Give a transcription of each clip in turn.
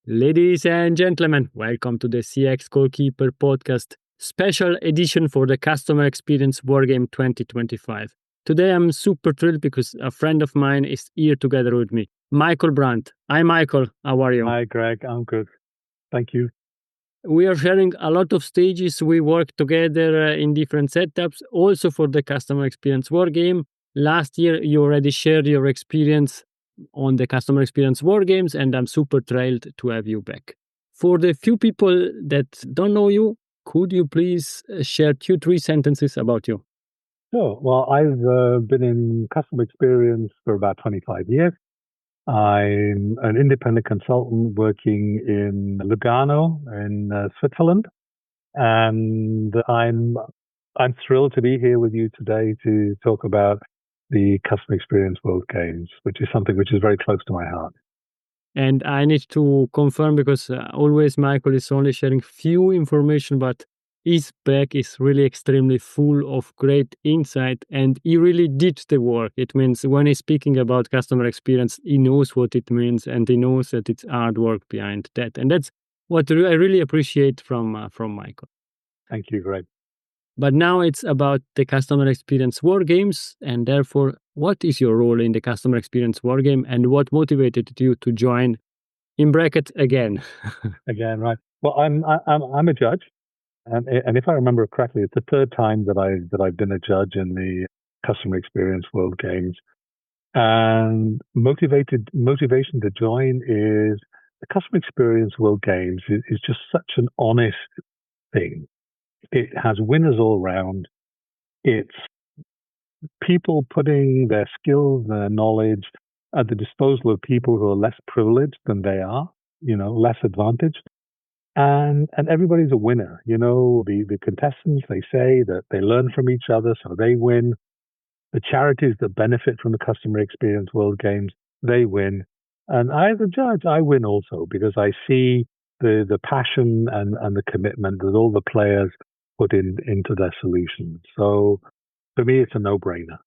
Ladies and gentlemen, welcome to the CX Goalkeeper podcast, special edition for the Customer Experience Wargame 2025. Today I'm super thrilled because a friend of mine is here together with me, Michael Brandt. Hi Michael, how are you? Hi Greg, I'm good. Thank you. We are sharing a lot of stages. We work together in different setups, also for the Customer Experience Wargame. Last year, you already shared your experience on the Customer Experience Wargames, and I'm super thrilled to have you back. For the few people that don't know you, could you please share 2-3 sentences about you? Sure. Well, I've been in customer experience for about 25 years. I'm an independent consultant working in Lugano in Switzerland, and I'm thrilled to be here with you today to talk about the Customer Experience World Games, which is something which is very close to my heart. And I need to confirm because always Michael is only sharing few information, but his bag is really extremely full of great insight and he really did the work. It means when he's speaking about customer experience, he knows what it means and he knows that it's hard work behind that. And that's what I really appreciate from Michael. Thank you, Greg. But now it's about the Customer Experience Wargames, and therefore, what is your role in the Customer Experience Wargame, and what motivated you to join? In bracket again. Again, right? Well, I'm a judge, and if I remember correctly, it's the third time that I've been a judge in the Customer Experience World Games. And motivation to join is the Customer Experience World Games is just such an honest thing. It has winners all round. It's people putting their skills, their knowledge at the disposal of people who are less privileged than they are, less advantaged. And everybody's a winner. The contestants, they say that they learn from each other, so they win. The charities that benefit from the Customer Experience World Games, they win. And I, as a judge, I win also because I see the passion and the commitment that all the players put into their solutions. So for me, it's a no-brainer.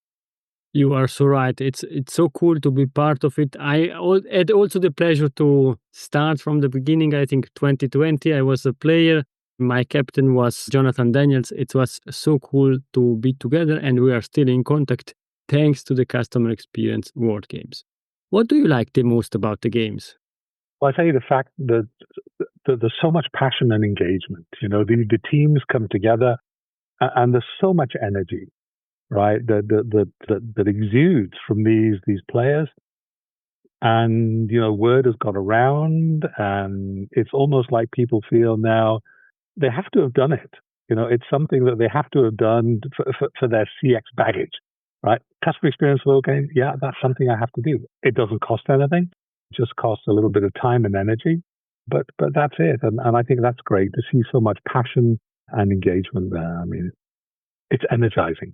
You are so right. It's so cool to be part of it. I had also the pleasure to start from the beginning. I think 2020, I was a player. My captain was Jonathan Daniels. It was so cool to be together, and we are still in contact thanks to the Customer Experience World Games. What do you like the most about the games? Well, I tell you the fact that there's so much passion and engagement. The teams come together, and there's so much energy, right? That exudes from these players, and word has got around, and it's almost like people feel now they have to have done it. It's something that they have to have done for their CX baggage, right? Customer Experience World Games, yeah, that's something I have to do. It doesn't cost anything. Just costs a little bit of time and energy, but that's it. And I think that's great to see so much passion and engagement there. I mean, it's energizing.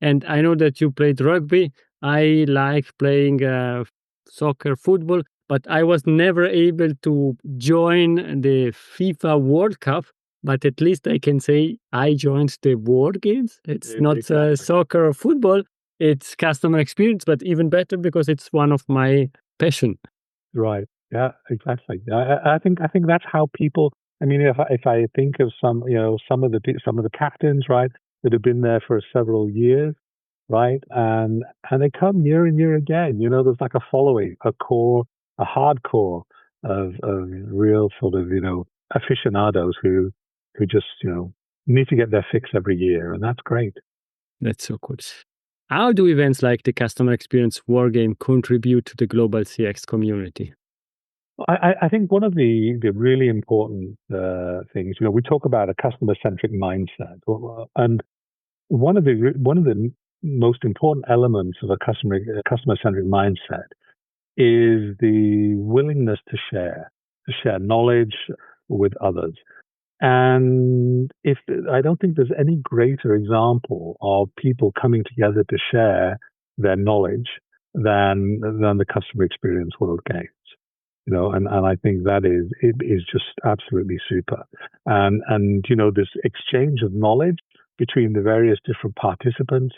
And I know that you played rugby. I like playing soccer, football, but I was never able to join the FIFA World Cup. But at least I can say I joined the World Games. It's not Exactly. Soccer or football. It's customer experience, but even better because it's one of my passion. Right. Yeah, exactly. I think that's how people. I mean, if I think of some of the captains, right, that have been there for several years, right, and they come year and year again. There's like a following, a hardcore of real sort of aficionados who just need to get their fix every year, and that's great. That's so cool. How do events like the Customer Experience Wargame contribute to the global CX community? I think one of the really important things, we talk about a customer-centric mindset, and one of the most important elements of a customer-centric mindset is the willingness to share knowledge with others. And I don't think there's any greater example of people coming together to share their knowledge than the Customer Experience World Games. And I think that is just absolutely super. And this exchange of knowledge between the various different participants,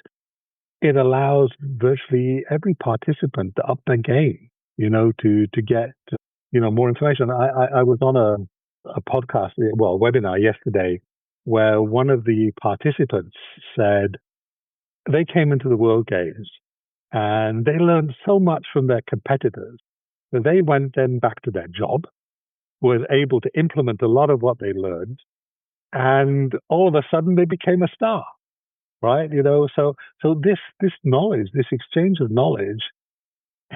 it allows virtually every participant to up their game, to get more information. I was on a podcast, webinar yesterday, where one of the participants said they came into the World Games and they learned so much from their competitors that they went then back to their job, were able to implement a lot of what they learned, and all of a sudden they became a star, right? So this knowledge, this exchange of knowledge,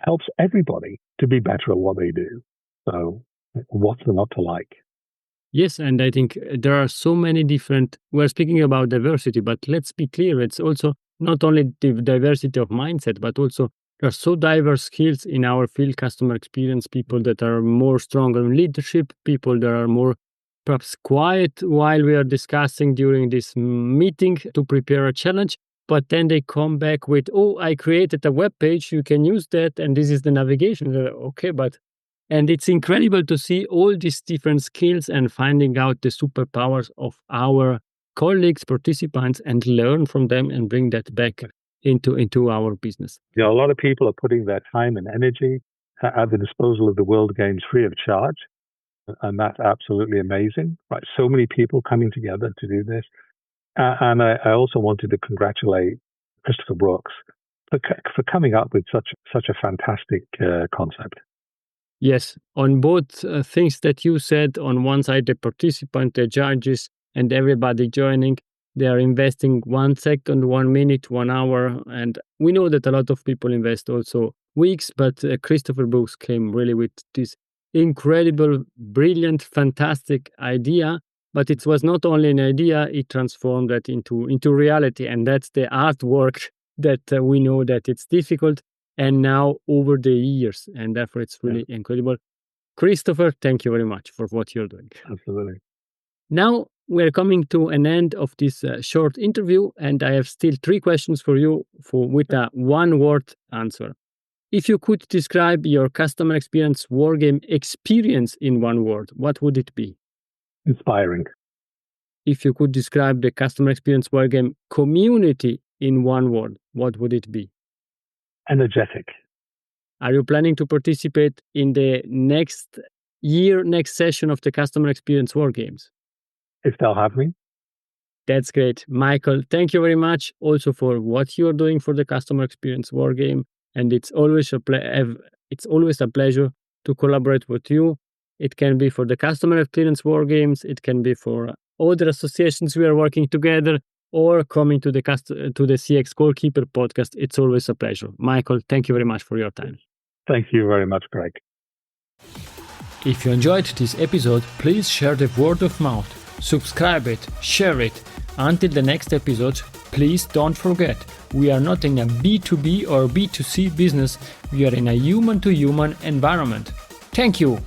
helps everybody to be better at what they do. So what's there not to like? Yes, and I think there are so many different. We're speaking about diversity, but let's be clear, it's also not only the diversity of mindset, but also there are so diverse skills in our field, customer experience, people that are more stronger in leadership, people that are more perhaps quiet while we are discussing during this meeting to prepare a challenge. But then they come back with, oh, I created a web page, you can use that, and this is the navigation. Okay, and it's incredible to see all these different skills and finding out the superpowers of our colleagues, participants, and learn from them and bring that back into our business. A lot of people are putting their time and energy at the disposal of the World Games free of charge. And that's absolutely amazing, right? So many people coming together to do this. And I also wanted to congratulate Christopher Brooks for coming up with such a fantastic concept. Yes, on both things that you said, on one side, the participant, the judges, and everybody joining, they are investing 1 second, 1 minute, 1 hour. And we know that a lot of people invest also weeks, but Christopher Brooks came really with this incredible, brilliant, fantastic idea. But it was not only an idea, it transformed that into reality. And that's the artwork that we know that it's difficult. And now over the years, and therefore it's really incredible. Christopher, thank you very much for what you're doing. Absolutely. Now we're coming to an end of this short interview, and I have still 3 questions for you with a 1-word answer. If you could describe your customer experience wargame experience in 1 word, what would it be? Inspiring. If you could describe the customer experience wargame community in 1 word, what would it be? Energetic. Are you planning to participate in the next session of the Customer Experience War Games? If they'll have me. That's great. Michael, thank you very much also for what you're doing for the Customer Experience War Game. And it's always a pleasure to collaborate with you. It can be for the Customer Experience War Games. It can be for other associations we are working together, or coming to the CX Goalkeeper podcast. It's always a pleasure. Michael, thank you very much for your time. Thank you very much, Greg. If you enjoyed this episode, please share the word of mouth. Subscribe it, share it. Until the next episode, please don't forget, we are not in a B2B or B2C business. We are in a human-to-human environment. Thank you.